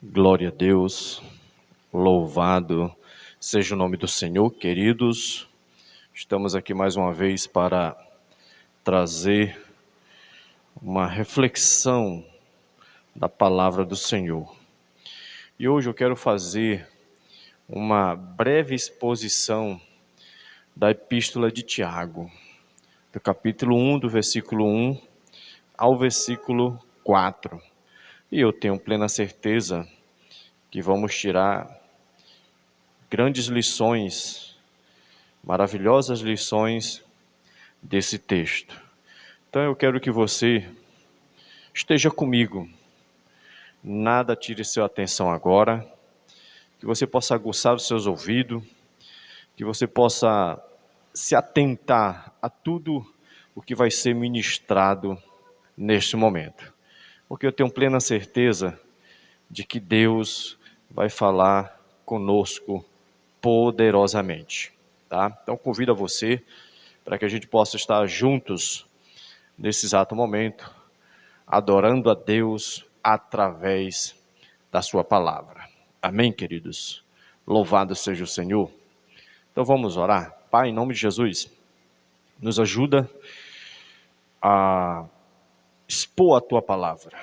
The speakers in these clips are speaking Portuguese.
Glória a Deus, louvado seja o nome do Senhor, queridos. Estamos aqui mais uma vez para trazer uma reflexão da palavra do Senhor. E hoje eu quero fazer uma breve exposição da Epístola de Tiago, do capítulo 1, do versículo 1 ao versículo 4. E eu tenho plena certeza que vamos tirar grandes lições, maravilhosas lições desse texto. Então eu quero que você esteja comigo, nada tire sua atenção agora, que você possa aguçar os seus ouvidos, que você possa se atentar a tudo o que vai ser ministrado neste momento. Porque eu tenho plena certeza de que Deus vai falar conosco poderosamente, tá? Então convido a você para que a gente possa estar juntos nesse exato momento, adorando a Deus através da sua palavra. Amém, queridos? Louvado seja o Senhor. Então vamos orar. Pai, em nome de Jesus, nos ajuda a expor a tua palavra,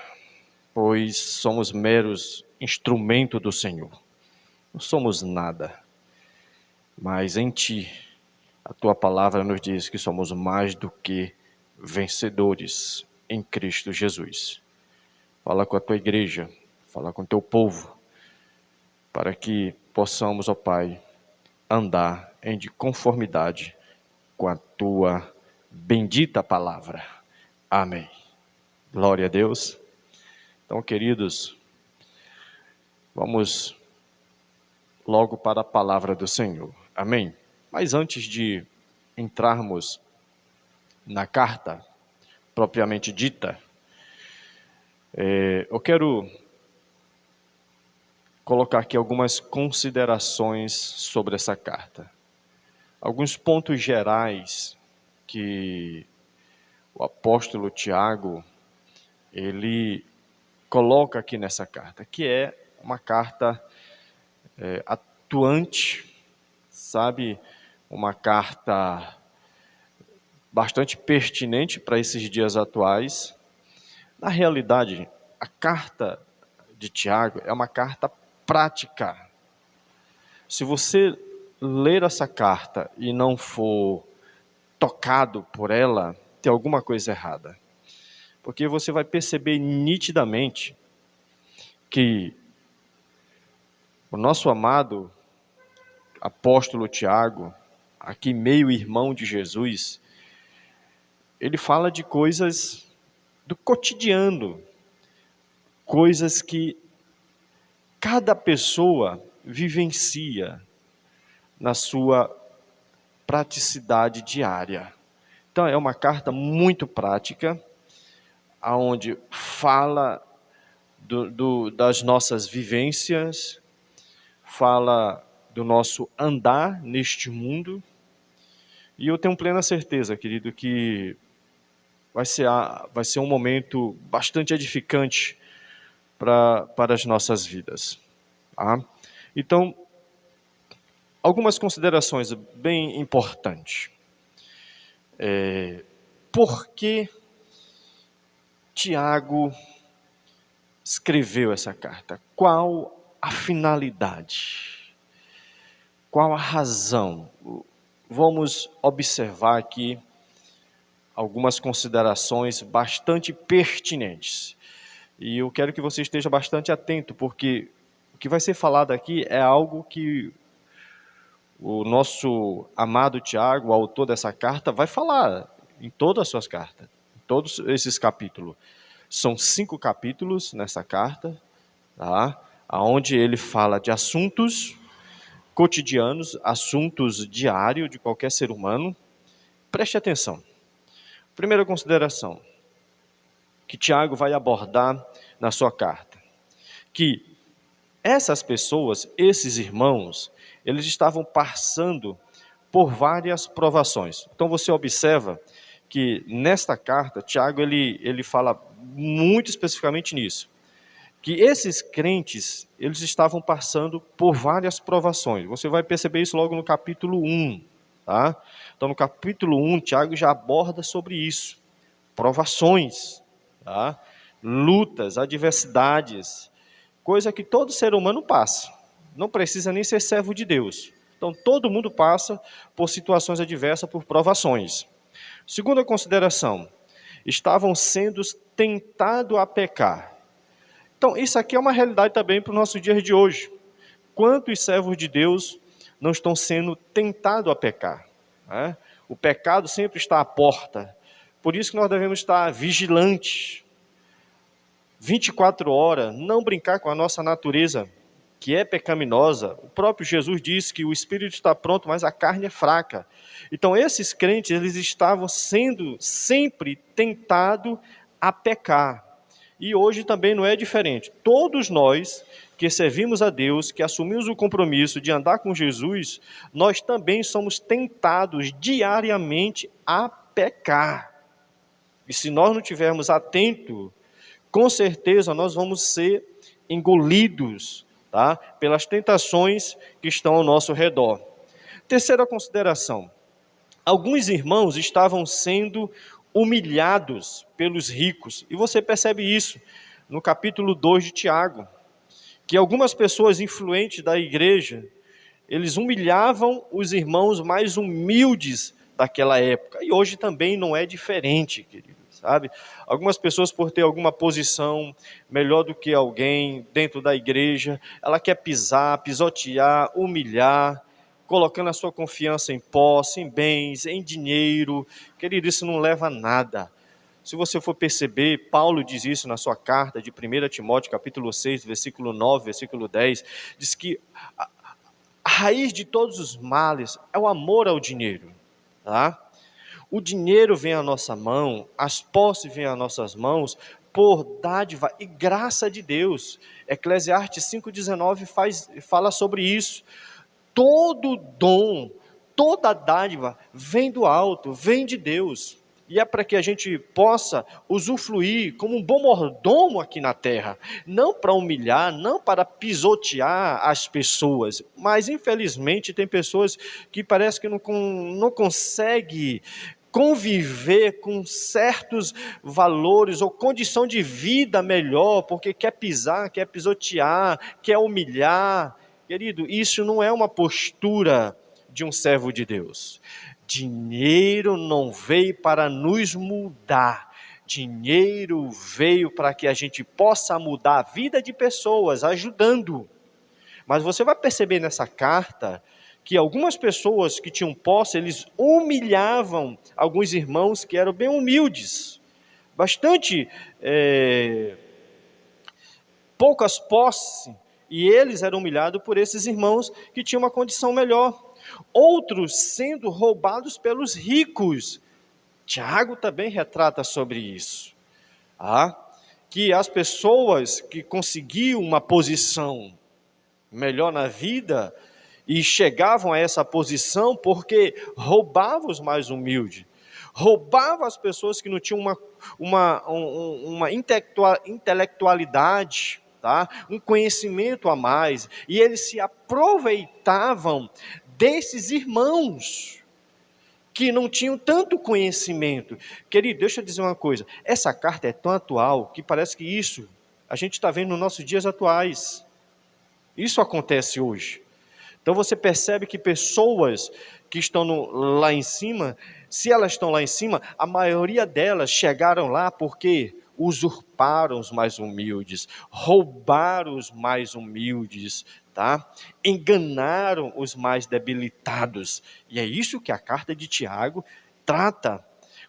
pois somos meros instrumento do Senhor. Não somos nada, mas em ti, a tua palavra nos diz que somos mais do que vencedores em Cristo Jesus. Fala com a tua igreja, fala com o teu povo, para que possamos, ó Pai, andar em conformidade com a tua bendita palavra. Amém. Glória a Deus. Então, queridos, vamos logo para a palavra do Senhor. Amém? Mas antes de entrarmos na carta propriamente dita, eu quero colocar aqui algumas considerações sobre essa carta. Alguns pontos gerais que o apóstolo Tiago, ele coloca aqui nessa carta, que é uma carta atuante, sabe? Uma carta bastante pertinente para esses dias atuais. Na realidade, a carta de Tiago é uma carta prática. Se você ler essa carta e não for tocado por ela, tem alguma coisa errada. Porque você vai perceber nitidamente que o nosso amado apóstolo Tiago, aqui meio irmão de Jesus, ele fala de coisas do cotidiano, coisas que cada pessoa vivencia na sua praticidade diária. Então é uma carta muito prática, onde fala das nossas vivências, fala do nosso andar neste mundo, e eu tenho plena certeza, querido, que vai ser um momento bastante edificante para as nossas vidas. Tá? Então, algumas considerações bem importantes. Por que Tiago escreveu essa carta? Qual a finalidade? Qual a razão? Vamos observar aqui algumas considerações bastante pertinentes. E eu quero que você esteja bastante atento, porque o que vai ser falado aqui é algo que o nosso amado Tiago, o autor dessa carta, vai falar em todas as suas cartas, em todos esses capítulos. São 5 capítulos nessa carta, tá? Onde ele fala de assuntos cotidianos, assuntos diários de qualquer ser humano. Preste atenção. Primeira consideração que Tiago vai abordar na sua carta, que essas pessoas, esses irmãos, eles estavam passando por várias provações. Então você observa que nesta carta, Tiago ele fala muito especificamente nisso, que esses crentes, eles estavam passando por várias provações. Você vai perceber isso logo no capítulo 1, tá? Então, no capítulo 1, Tiago já aborda sobre isso. Provações, tá? Lutas, adversidades, coisa que todo ser humano passa. Não precisa nem ser servo de Deus. Então, todo mundo passa por situações adversas, por provações. Segunda consideração, estavam sendo tentados a pecar. Então, isso aqui é uma realidade também para o nosso dia de hoje. Quantos servos de Deus não estão sendo tentados a pecar? Né? O pecado sempre está à porta. Por isso que nós devemos estar vigilantes. 24 horas, não brincar com a nossa natureza, que é pecaminosa. O próprio Jesus disse que o espírito está pronto, mas a carne é fraca. Então, esses crentes, eles estavam sendo sempre tentados a pecar. E hoje também não é diferente. Todos nós que servimos a Deus, que assumimos o compromisso de andar com Jesus, nós também somos tentados diariamente a pecar. E se nós não estivermos atentos, com certeza nós vamos ser engolidos, tá, pelas tentações que estão ao nosso redor. Terceira consideração. Alguns irmãos estavam sendo humilhados pelos ricos. E você percebe isso no capítulo 2 de Tiago, que algumas pessoas influentes da igreja, eles humilhavam os irmãos mais humildes daquela época. E hoje também não é diferente, querido. Sabe? Algumas pessoas, por ter alguma posição melhor do que alguém dentro da igreja, ela quer pisar, pisotear, humilhar, colocando a sua confiança em posse, em bens, em dinheiro. Querido, isso não leva a nada. Se você for perceber, Paulo diz isso na sua carta de 1 Timóteo, capítulo 6, versículo 9, versículo 10, diz que a raiz de todos os males é o amor ao dinheiro, tá? O dinheiro vem à nossa mão, as posses vêm às nossas mãos por dádiva e graça de Deus. Eclesiastes 5,19 fala sobre isso. Todo dom, toda dádiva vem do alto, vem de Deus. E é para que a gente possa usufruir como um bom mordomo aqui na terra. Não para humilhar, não para pisotear as pessoas. Mas infelizmente tem pessoas que parece que não conseguem conviver com certos valores ou condição de vida melhor, porque quer pisar, quer pisotear, quer humilhar. Querido, isso não é uma postura de um servo de Deus. Dinheiro não veio para nos mudar. Dinheiro veio para que a gente possa mudar a vida de pessoas, ajudando. Mas você vai perceber nessa carta que algumas pessoas que tinham posse, eles humilhavam alguns irmãos que eram bem humildes. Bastante poucas posses, e eles eram humilhados por esses irmãos que tinham uma condição melhor. Outros sendo roubados pelos ricos. Tiago também retrata sobre isso. Que as pessoas que conseguiam uma posição melhor na vida e chegavam a essa posição porque roubavam os mais humildes. Roubavam as pessoas que não tinham uma intelectualidade, tá? Um conhecimento a mais, e eles se aproveitavam desses irmãos que não tinham tanto conhecimento. Querido, deixa eu dizer uma coisa, essa carta é tão atual que parece que isso a gente está vendo nos nossos dias atuais. Isso acontece hoje. Então você percebe que pessoas que estão lá em cima, se elas estão lá em cima, a maioria delas chegaram lá porque usurparam os mais humildes, roubaram os mais humildes, tá? Enganaram os mais debilitados. E é isso que a carta de Tiago trata.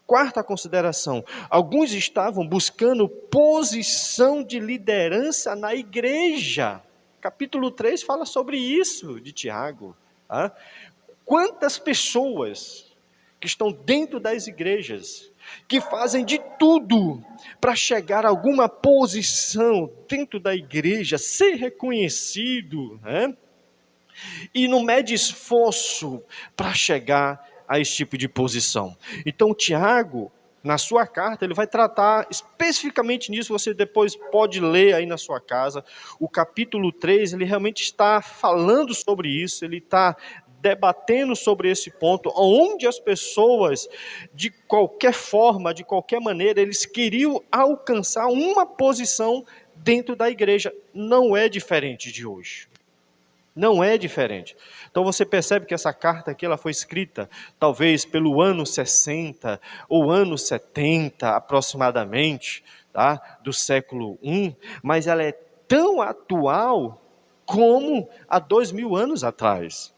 Quarta consideração, alguns estavam buscando posição de liderança na igreja. Capítulo 3 fala sobre isso de Tiago. Quantas pessoas que estão dentro das igrejas, que fazem de tudo para chegar a alguma posição dentro da igreja, ser reconhecido, e não mede esforço para chegar a esse tipo de posição. Então Tiago Na sua carta, ele vai tratar especificamente nisso, você depois pode ler aí na sua casa. O capítulo 3, ele realmente está falando sobre isso, ele está debatendo sobre esse ponto, onde as pessoas, de qualquer forma, de qualquer maneira, eles queriam alcançar uma posição dentro da igreja. Não é diferente de hoje. Não é diferente. Então você percebe que essa carta aqui ela foi escrita talvez pelo ano 60 ou ano 70 aproximadamente, tá? Do século I, mas ela é tão atual como há 2000 anos atrás.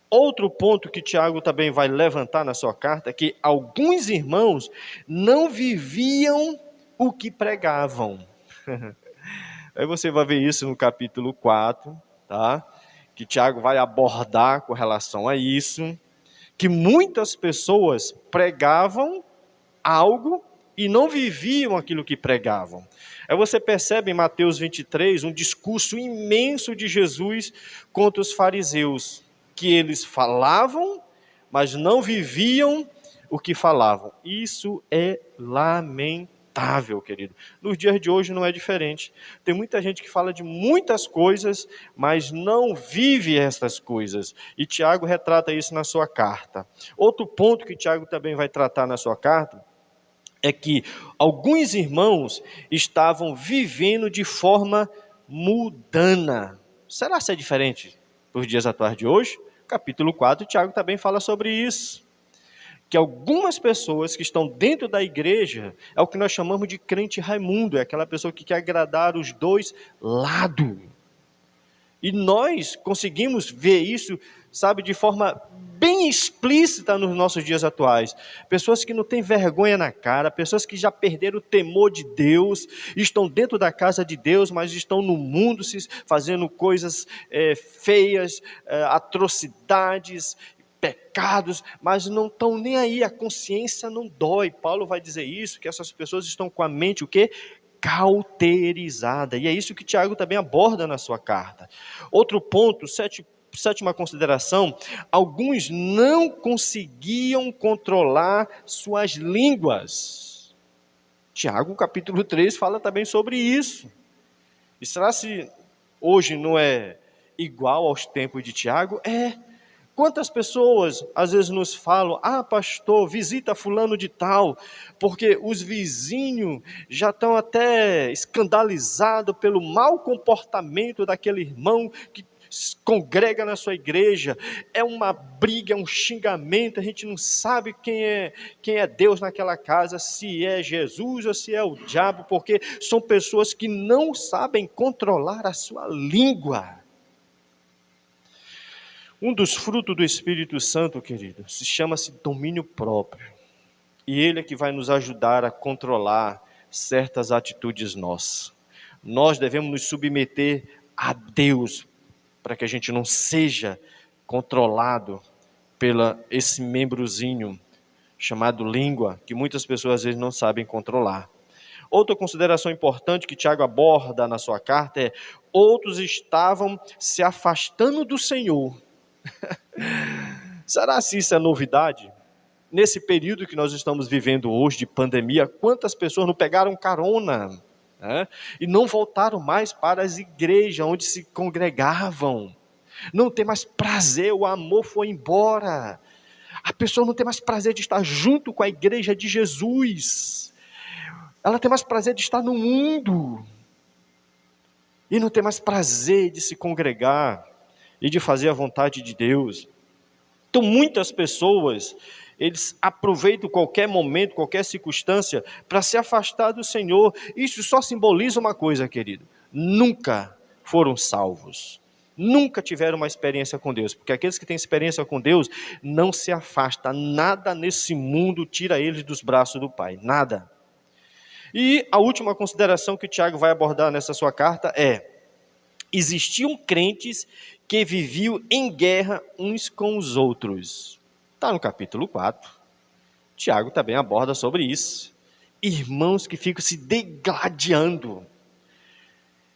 Outro ponto que Tiago também vai levantar na sua carta é que alguns irmãos não viviam o que pregavam. Aí você vai ver isso no capítulo 4, tá? Que Tiago vai abordar com relação a isso, que muitas pessoas pregavam algo e não viviam aquilo que pregavam. Aí você percebe em Mateus 23 um discurso imenso de Jesus contra os fariseus, que eles falavam, mas não viviam o que falavam. Isso é lamentável, querido. Nos dias de hoje não é diferente. Tem muita gente que fala de muitas coisas, mas não vive essas coisas. E Tiago retrata isso na sua carta. Outro ponto que Tiago também vai tratar na sua carta é que alguns irmãos estavam vivendo de forma mundana. Será que é diferente dos dias atuais de hoje? Capítulo 4, Tiago também fala sobre isso. Que algumas pessoas que estão dentro da igreja, é o que nós chamamos de crente Raimundo, é aquela pessoa que quer agradar os dois lados. E nós conseguimos ver isso, sabe, de forma bem explícita nos nossos dias atuais. Pessoas que não têm vergonha na cara, pessoas que já perderam o temor de Deus, estão dentro da casa de Deus, mas estão no mundo fazendo coisas feias, atrocidades, pecados, mas não estão nem aí, a consciência não dói. Paulo vai dizer isso, que essas pessoas estão com a mente o quê? Cauterizada, e é isso que Tiago também aborda na sua carta. Outro ponto, sétima consideração, alguns não conseguiam controlar suas línguas. Tiago capítulo 3 fala também sobre isso. E será se hoje não é igual aos tempos de Tiago? Quantas pessoas às vezes nos falam, pastor, visita fulano de tal, porque os vizinhos já estão até escandalizados pelo mau comportamento daquele irmão que congrega na sua igreja, é uma briga, é um xingamento, a gente não sabe quem é Deus naquela casa, se é Jesus ou se é o diabo, porque são pessoas que não sabem controlar a sua língua. Um dos frutos do Espírito Santo, querido, chama-se domínio próprio. E ele é que vai nos ajudar a controlar certas atitudes nossas. Nós devemos nos submeter a Deus, para que a gente não seja controlado pela esse membrozinho chamado língua, que muitas pessoas às vezes não sabem controlar. Outra consideração importante que Tiago aborda na sua carta é: outros estavam se afastando do Senhor. Será se isso é novidade? Nesse período que nós estamos vivendo hoje de pandemia, quantas pessoas não pegaram carona, né? E não voltaram mais para as igrejas onde se congregavam? Não tem mais prazer, o amor foi embora. A pessoa não tem mais prazer de estar junto com a igreja de Jesus. Ela tem mais prazer de estar no mundo. E não tem mais prazer de se congregar e de fazer a vontade de Deus. Então muitas pessoas, eles aproveitam qualquer momento, qualquer circunstância, para se afastar do Senhor. Isso só simboliza uma coisa, querido: nunca foram salvos, nunca tiveram uma experiência com Deus, porque aqueles que têm experiência com Deus, não se afasta, nada nesse mundo tira eles dos braços do Pai, nada. E a última consideração que o Tiago vai abordar nessa sua carta é: existiam crentes que viviam em guerra uns com os outros. Está no capítulo 4. Tiago também aborda sobre isso. Irmãos que ficam se degladiando.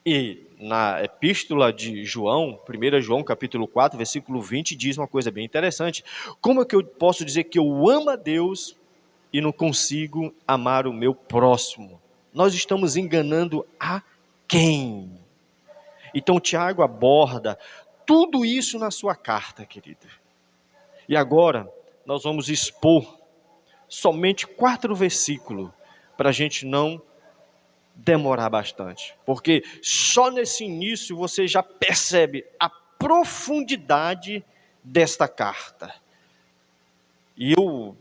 E na epístola de João, 1 João capítulo 4, versículo 20, diz uma coisa bem interessante. Como é que eu posso dizer que eu amo a Deus e não consigo amar o meu próximo. Nós estamos enganando a quem? Então Tiago aborda tudo isso na sua carta, querido. E agora nós vamos expor somente 4 versículos, para a gente não demorar bastante. Porque só nesse início você já percebe a profundidade desta carta. E eu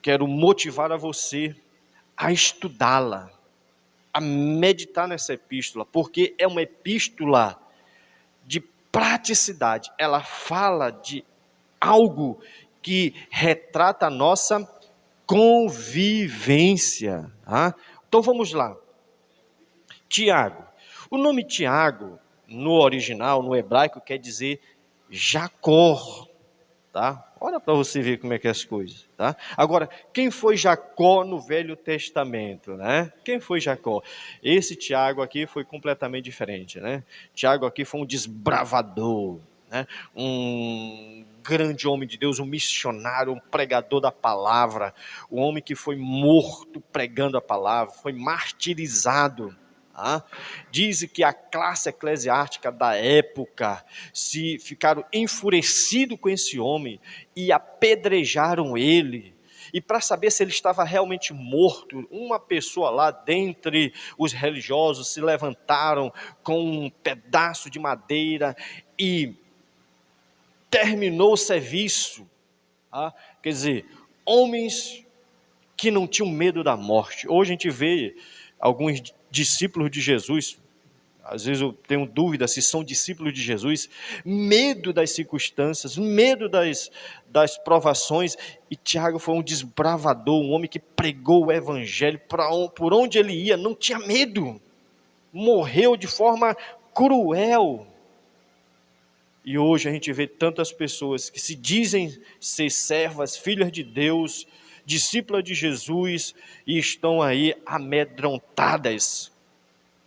quero motivar a você a estudá-la, a meditar nessa epístola, porque é uma epístola de praticidade. Ela fala de algo que retrata a nossa convivência. Tá? Então vamos lá. Tiago. O nome Tiago, no original, no hebraico, quer dizer Jacó. Tá? Olha para você ver como é que é as coisas. Tá? Agora, quem foi Jacó no Velho Testamento? Né? Quem foi Jacó? Esse Tiago aqui foi completamente diferente. Né? Tiago aqui foi um desbravador, né? Um grande homem de Deus, um missionário, um pregador da palavra, um homem que foi morto pregando a palavra, foi martirizado. Diz que a classe eclesiástica da época se ficaram enfurecidos com esse homem e apedrejaram ele. E para saber se ele estava realmente morto, uma pessoa lá dentre os religiosos se levantaram com um pedaço de madeira e terminou o serviço. Quer dizer, homens que não tinham medo da morte. Hoje a gente vê alguns discípulos de Jesus, às vezes eu tenho dúvida se são discípulos de Jesus, medo das circunstâncias, medo das provações, e Tiago foi um desbravador, um homem que pregou o evangelho, por onde ele ia, não tinha medo, morreu de forma cruel. E hoje a gente vê tantas pessoas que se dizem ser servas, filhas de Deus, discípulas de Jesus, e estão aí amedrontadas,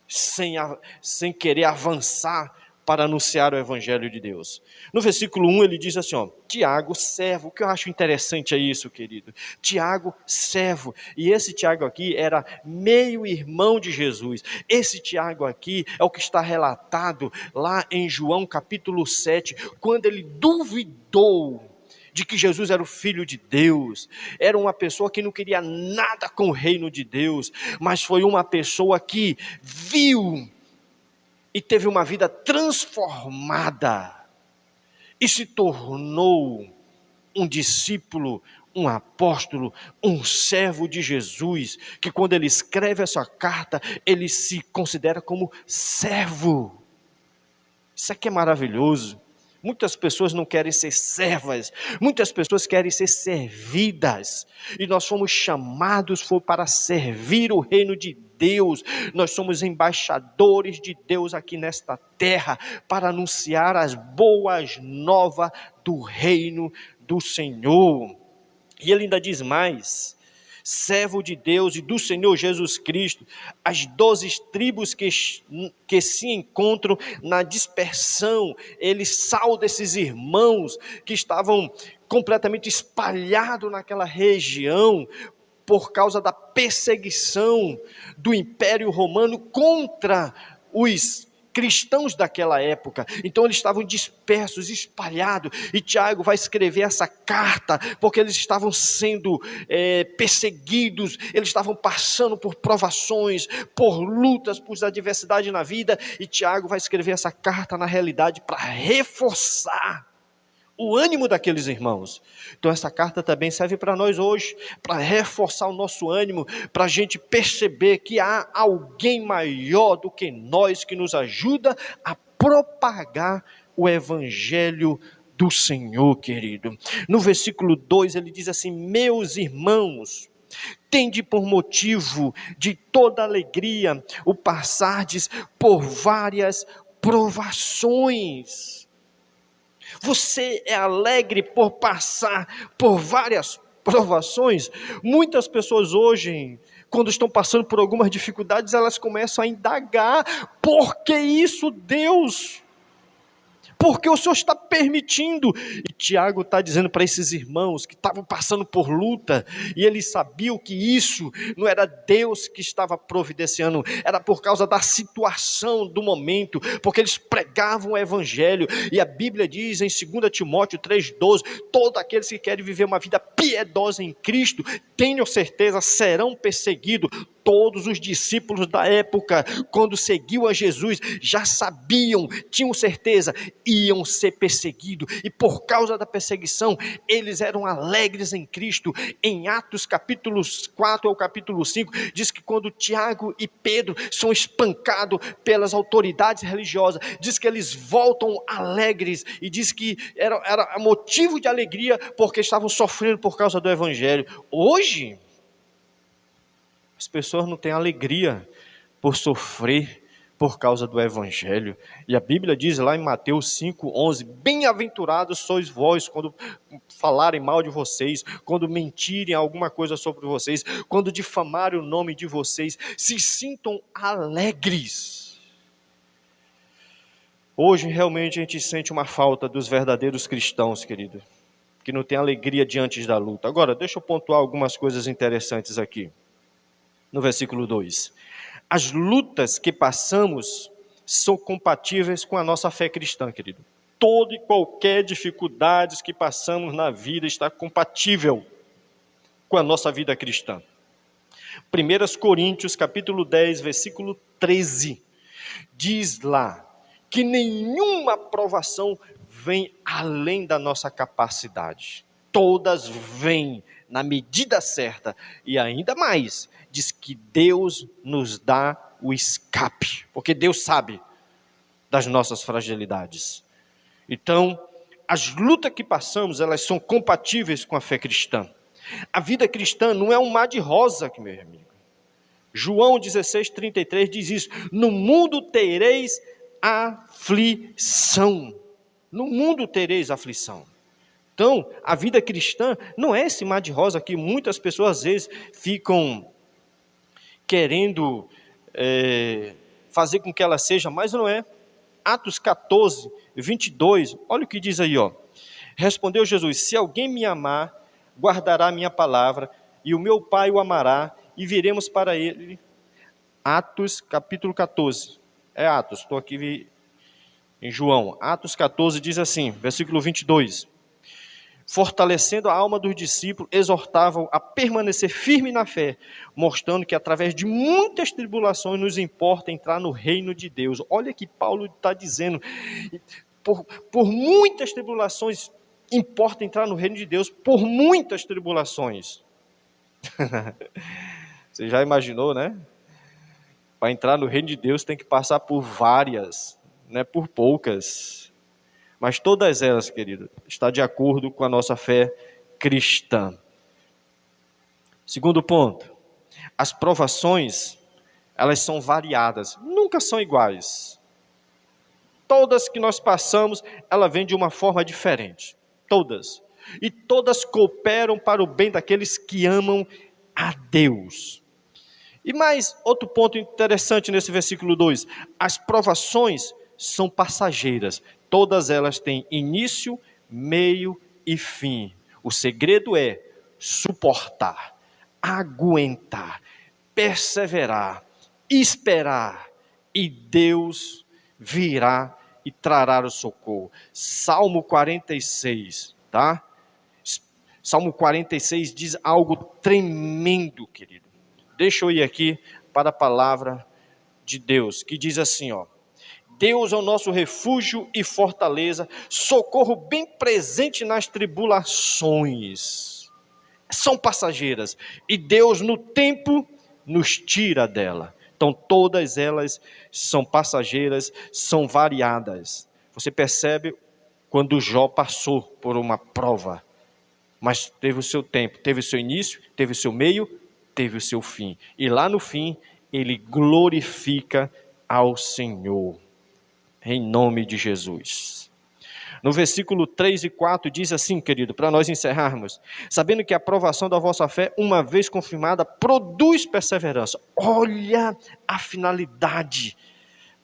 sem querer avançar para anunciar o Evangelho de Deus. No versículo 1 ele diz assim, Tiago, servo. O que eu acho interessante é isso, querido. Tiago, servo. E esse Tiago aqui era meio-irmão de Jesus. Esse Tiago aqui é o que está relatado lá em João capítulo 7, quando ele duvidou de que Jesus era o Filho de Deus, era uma pessoa que não queria nada com o reino de Deus, mas foi uma pessoa que viu e teve uma vida transformada, e se tornou um discípulo, um apóstolo, um servo de Jesus, que quando ele escreve essa carta, ele se considera como servo. Isso aqui é maravilhoso. Muitas pessoas não querem ser servas, muitas pessoas querem ser servidas, e nós fomos chamados para servir o reino de Deus. Nós somos embaixadores de Deus aqui nesta terra, para anunciar as boas novas do reino do Senhor. E ele ainda diz mais: servo de Deus e do Senhor Jesus Cristo, as 12 tribos que se encontram na dispersão, ele sauda esses irmãos que estavam completamente espalhados naquela região, por causa da perseguição do Império Romano contra os cristãos daquela época. Então eles estavam dispersos, espalhados, e Tiago vai escrever essa carta, porque eles estavam sendo perseguidos, eles estavam passando por provações, por lutas, por adversidade na vida, e Tiago vai escrever essa carta na realidade para reforçar o ânimo daqueles irmãos. Então essa carta também serve para nós hoje, para reforçar o nosso ânimo, para a gente perceber que há alguém maior do que nós, que nos ajuda a propagar o Evangelho do Senhor, querido. No versículo 2 ele diz assim: meus irmãos, tende por motivo de toda alegria o passardes por várias provações. Você é alegre por passar por várias provações? Muitas pessoas hoje, quando estão passando por algumas dificuldades, elas começam a indagar: por que isso, Deus? Porque o Senhor está permitindo. E Tiago está dizendo para esses irmãos que estavam passando por luta, e eles sabiam que isso não era Deus que estava providenciando, era por causa da situação do momento, porque eles pregavam o evangelho, e a Bíblia diz em 2 Timóteo 3,12, todos aqueles que querem viver uma vida piedosa em Cristo, tenham certeza, serão perseguidos. Todos os discípulos da época, quando seguiam a Jesus, já sabiam, tinham certeza, iam ser perseguidos, e por causa da perseguição, eles eram alegres em Cristo. Em Atos capítulo 4 ao capítulo 5, diz que quando Tiago e Pedro são espancados pelas autoridades religiosas, diz que eles voltam alegres, e diz que era motivo de alegria, porque estavam sofrendo por causa do evangelho. Hoje, as pessoas não têm alegria por sofrer por causa do evangelho. E a Bíblia diz lá em Mateus 5,11, bem-aventurados sois vós quando falarem mal de vocês, quando mentirem alguma coisa sobre vocês, quando difamarem o nome de vocês, se sintam alegres. Hoje realmente a gente sente uma falta dos verdadeiros cristãos, querido, que não tem alegria diante da luta. Agora, deixa eu pontuar algumas coisas interessantes aqui. No versículo 2, as lutas que passamos são compatíveis com a nossa fé cristã, querido. Toda e qualquer dificuldade que passamos na vida está compatível com a nossa vida cristã. 1 Coríntios capítulo 10, versículo 13, diz lá que nenhuma provação vem além da nossa capacidade. Todas vêm na medida certa, e ainda mais, diz que Deus nos dá o escape, porque Deus sabe das nossas fragilidades. Então, as lutas que passamos, elas são compatíveis com a fé cristã. A vida cristã não é um mar de rosa, meu amigo. João 16:33 diz isso: no mundo tereis aflição. No mundo tereis aflição. Então, a vida cristã não é esse mar de rosa que muitas pessoas às vezes ficam querendo fazer com que ela seja, mas não é. Atos 14, 22, olha o que diz aí, ó. Respondeu Jesus: se alguém me amar, guardará a minha palavra, e o meu Pai o amará, e viremos para ele. Atos capítulo 14, Atos, estou aqui em João. Atos 14 diz assim, versículo 22, fortalecendo a alma dos discípulos, exortavam a permanecer firme na fé, mostrando que através de muitas tribulações nos importa entrar no reino de Deus. Olha que Paulo está dizendo, por muitas tribulações importa entrar no reino de Deus, por muitas tribulações. Você já imaginou, né? Para entrar no reino de Deus tem que passar por várias, não é por poucas. Mas todas elas, querido, está de acordo com a nossa fé cristã. Segundo ponto, as provações, elas são variadas, nunca são iguais. Todas que nós passamos, ela vem de uma forma diferente. Todas. E todas cooperam para o bem daqueles que amam a Deus. E mais outro ponto interessante nesse versículo 2, as provações são passageiras. Todas elas têm início, meio e fim. O segredo é suportar, aguentar, perseverar, esperar, e Deus virá e trará o socorro. Salmo 46, tá? Salmo 46 diz algo tremendo, querido. Deixa eu ir aqui para a palavra de Deus, que diz assim, ó. Deus é o nosso refúgio e fortaleza, socorro bem presente nas tribulações. São passageiras, e Deus no tempo nos tira dela. Então todas elas são passageiras, são variadas. Você percebe quando Jó passou por uma prova, mas teve o seu tempo, teve o seu início, teve o seu meio, teve o seu fim. E lá no fim, ele glorifica ao Senhor. Em nome de Jesus. No versículo 3 e 4 diz assim, querido, para nós encerrarmos: sabendo que a aprovação da vossa fé, uma vez confirmada, produz perseverança. Olha a finalidade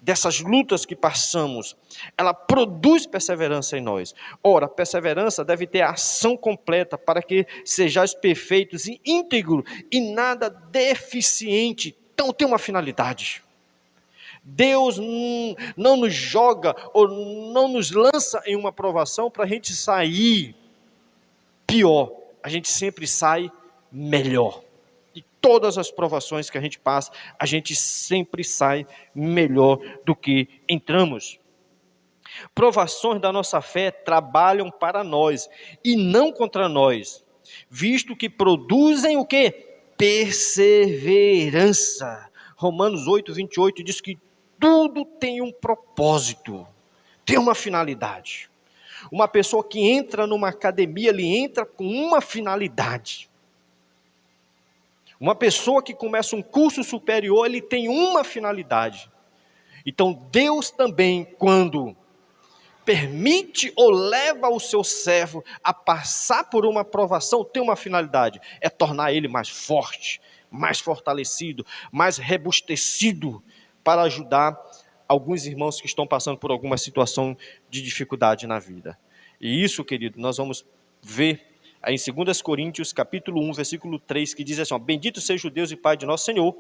dessas lutas que passamos, ela produz perseverança em nós. Ora, a perseverança deve ter a ação completa para que sejais perfeitos e íntegros e nada deficiente. Então tem uma finalidade. Deus não nos joga ou não nos lança em uma provação para a gente sair pior. A gente sempre sai melhor. De todas as provações que a gente passa, a gente sempre sai melhor do que entramos. Provações da nossa fé trabalham para nós e não contra nós, visto que produzem o quê? Perseverança. Romanos 8, 28 diz que tudo tem um propósito, tem uma finalidade. Uma pessoa que entra numa academia, ele entra com uma finalidade. Uma pessoa que começa um curso superior, ele tem uma finalidade. Então Deus também, quando permite ou leva o seu servo a passar por uma provação, tem uma finalidade, é tornar ele mais forte, mais fortalecido, mais robustecido, para ajudar alguns irmãos que estão passando por alguma situação de dificuldade na vida. E isso, querido, nós vamos ver aí em 2 Coríntios, capítulo 1, versículo 3, que diz assim, ó, bendito seja o Deus e Pai de nosso Senhor,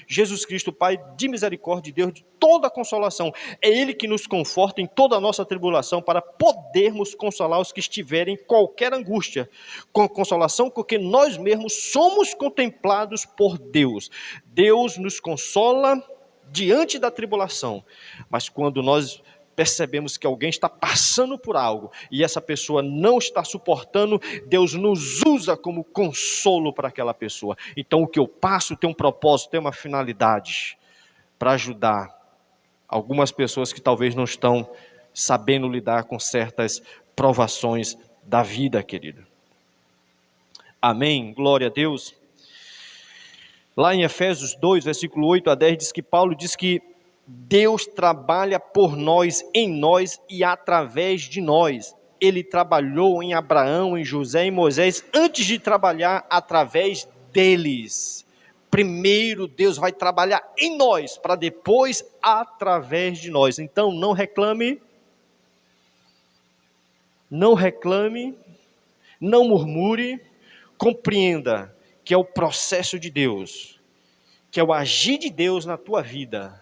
Jesus Cristo, Pai de misericórdia, Deus de toda consolação. É Ele que nos conforta em toda a nossa tribulação, para podermos consolar os que estiverem em qualquer angústia, com consolação, porque nós mesmos somos contemplados por Deus. Deus nos consola diante da tribulação, mas quando nós percebemos que alguém está passando por algo e essa pessoa não está suportando, Deus nos usa como consolo para aquela pessoa. Então o que eu passo tem um propósito, tem uma finalidade, para ajudar algumas pessoas que talvez não estão sabendo lidar com certas provações da vida, querido. Amém? Glória a Deus. Lá em Efésios 2, versículo 8 a 10, diz que Paulo diz que Deus trabalha por nós, em nós e através de nós. Ele trabalhou em Abraão, em José e Moisés, antes de trabalhar através deles. Primeiro Deus vai trabalhar em nós, para depois através de nós. Então não reclame, não murmure, compreenda que é o processo de Deus, que é o agir de Deus na tua vida.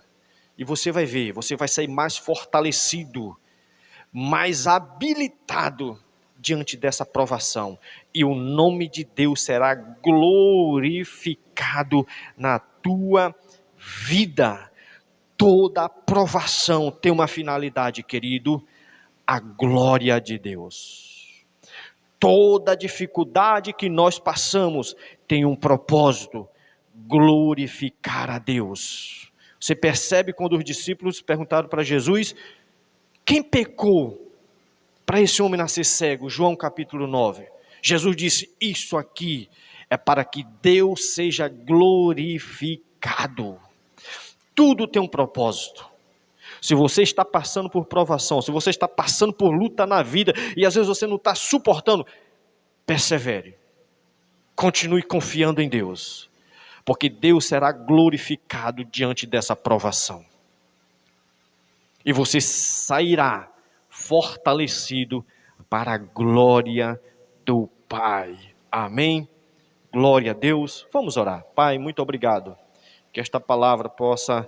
E você vai ver, você vai sair mais fortalecido, mais habilitado diante dessa provação. E o nome de Deus será glorificado na tua vida. Toda provação tem uma finalidade, querido, a glória de Deus. Toda dificuldade que nós passamos tem um propósito, glorificar a Deus. Você percebe quando os discípulos perguntaram para Jesus, quem pecou para esse homem nascer cego? João capítulo 9. Jesus disse, isso aqui é para que Deus seja glorificado. Tudo tem um propósito. Se você está passando por provação, se você está passando por luta na vida, e às vezes você não está suportando, persevere. Continue confiando em Deus, porque Deus será glorificado diante dessa provação. E você sairá fortalecido para a glória do Pai. Amém? Glória a Deus. Vamos orar. Pai, muito obrigado. Que esta palavra possa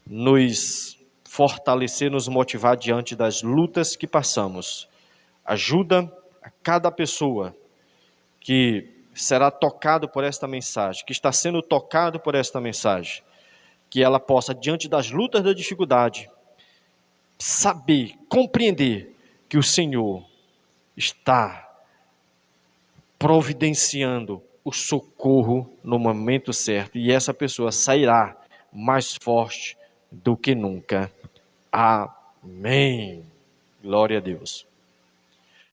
nos fortalecer, nos motivar diante das lutas que passamos. Ajuda a cada pessoa que será tocado por esta mensagem, que está sendo tocado por esta mensagem, que ela possa, diante das lutas da dificuldade, saber, compreender que o Senhor está providenciando o socorro no momento certo, e essa pessoa sairá mais forte do que nunca. Amém. Glória a Deus.